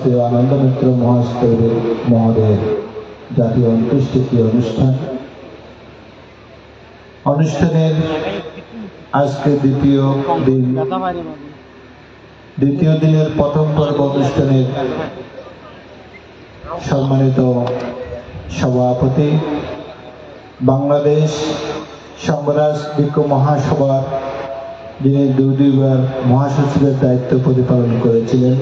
শ্রী আনন্দ মিত্র মহোদয়ের জাতীয় অন্ত্যেষ্টিক্রিয়া অনুষ্ঠানের আজকে দ্বিতীয় দিনের প্রথম পর্ব অনুষ্ঠানের সম্মানিত সভাপতি, বাংলাদেশ সংঘরাজ ভিক্ষু মহাসভার যিনি দুইবার মহাসচিবের দায়িত্ব প্রতিপালন করেছিলেন,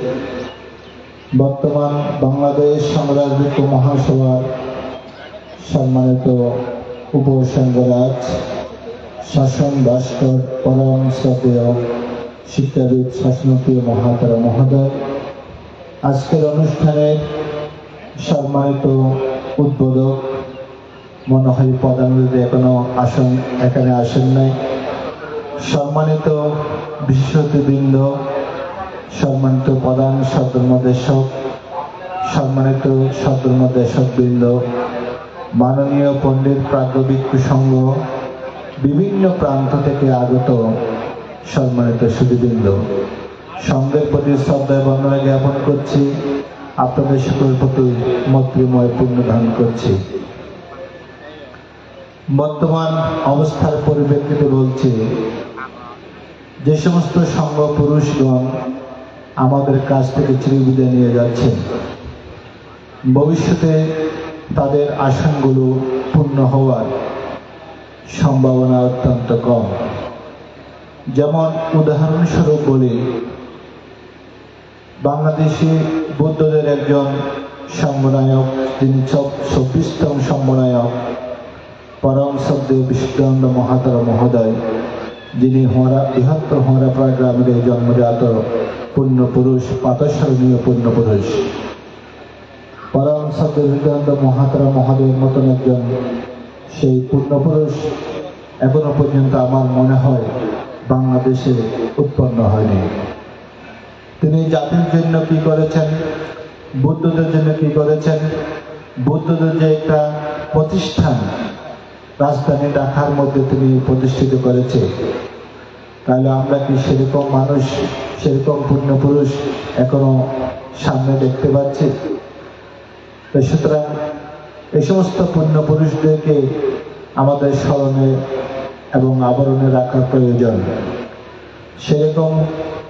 বর্তমান বাংলাদেশ সংঘরাজ ভিক্ষু মহাসভার সম্মানিত উপসংঘরাজ, শাসন ভাস্কর, পরম শ্রদ্ধেয় শিক্ষাবিদ শাসনপ্রিয় মহাতারা মহোদয়, আজকের অনুষ্ঠানের সম্মানিত উদ্বোধক, মনে হয় প্রধান অতিথি এখানে আসেন নাই, সম্মানিত বিশেষ অতিথিবৃন্দ, সম্মানিত প্রধান সদর্মদেশক, সম্মানিত সদর্মদেশকবৃন্দ, মাননীয় পণ্ডিত প্রাজ্ঞ ভিক্ষু সংঘ, বিভিন্ন প্রান্ত থেকে আগত সম্মানিত সুধীবৃন্দ, সংঘের প্রতি শ্রদ্ধা বন্দনা জ্ঞাপন করছি। আপনাদের সকলের প্রতি মৈত্রীময় পুণ্যদান করছি। বর্তমান অবস্থার পরিপ্রেক্ষিতে বলছি, যে সমস্ত সংঘ পুরুষগণ আমাদের কাছ থেকে চিরবিদায় নিয়ে যাচ্ছেন, ভবিষ্যতে তাদের আসনগুলো পূর্ণ হওয়ার সম্ভাবনা অত্যন্ত কম। যেমন উদাহরণস্বরূপ বলি, বাংলাদেশি বৌদ্ধদের একজন সম্মানায়ক, তিনি 26তম সম্মানায়ক পরম শ্রদ্ধেয় বিশুদ্ধানন্দ মহাতারা মহোদয়, যিনি বৃহত্তর হোমরাপাড়া গ্রামের জন্মজাত পুণ্যপুরুষ, প্রাতঃস্মরণীয় পুণ্যপুরুষ, পরম শ্রদ্ধেয় বিশুদ্ধানন্দ মহাতারা মহোদয়ের মতন একজন সেই পুণ্যপুরুষ এখনো পর্যন্ত আমার মনে হয় বাংলাদেশে উৎপন্ন হয়নি। তিনি জাতির জন্য কি করেছেন, বুদ্ধদের জন্য কি করেছেন, বুদ্ধদের যে একটা প্রতিষ্ঠান রাজধানী ঢাকার মধ্যে তিনি প্রতিষ্ঠিত করেছে, তাহলে আমরা কি সেরকম মানুষ, সেরকম পুণ্যপুরুষ এখনো সামনে দেখতে পাচ্ছি? সুতরাং এই সমস্ত পুণ্যপুরুষদেরকে আমাদের স্মরণে এবং আবরণে রাখা প্রয়োজন। সেরকম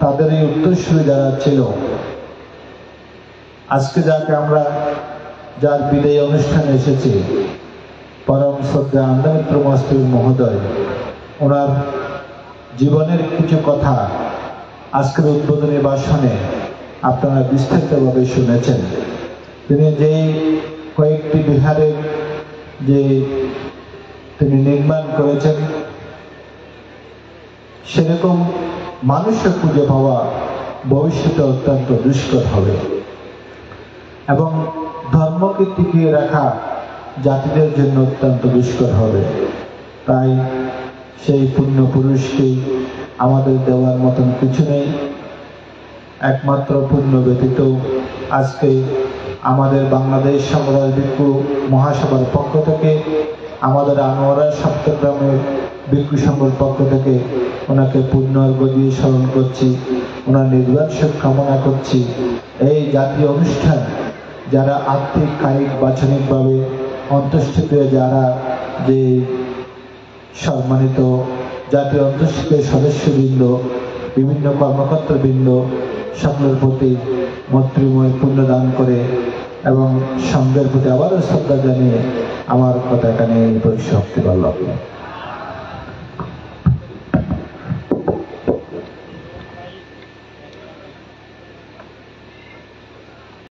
তাদের এই উত্তরসূরি যারা ছিল, আজকে যাকে আমরা যার বিদায়ী অনুষ্ঠানে এসেছি, পরম শ্রদ্ধা আনন্দ মিত্র মহোদয়, ওনার জীবনের কিছু কথা আজকের উদ্বোধনী ভাষণে আপনারা বিস্তারিতভাবে শুনেছেন। তিনি যেই কয়েকটি বিহারের যে তিনি নির্মাণ করেছেন, সেরকম মানুষকে খুঁজে পাওয়া ভবিষ্যতে অত্যন্ত দুষ্কর হবে এবং ধর্মকে টিকিয়ে রাখা জাতিদের জন্য অত্যন্ত দুষ্কর হবে। তাই সেই পুণ্যপুরুষকে আমাদের দেওয়ার মতন কিছু নেই। একমাত্র পুণ্য ব্যতীত আজকে আমাদের বাংলাদেশ সংঘরাজ ভিক্ষু মহাসভার পক্ষ থেকে, আমাদের আনোয়ারা সপ্তগ্রামের ভিক্ষু সংঘের পক্ষ থেকে ওনাকে পুণ্যার্ঘ দিয়ে স্মরণ করছি, ওনার নির্বাণ সুখ কামনা করছি। এই জাতীয় অনুষ্ঠান যারা আর্থিক, কায়িক, বাচনিকভাবে অন্ত্যেষ্টিক্রিয়া যারা যে সম্মানিত জাতীয় অন্ত্যেষ্টিক্রিয়ার সদস্যবৃন্দ, বিভিন্ন কর্মকর্তাবৃন্দ, সকলের প্রতি মৈত্রীময় পুণ্যদান করে এবং সংঘের প্রতি আবারও শ্রদ্ধা জানিয়ে আমার কথা এখানে পরিসমাপ্তি করলাম।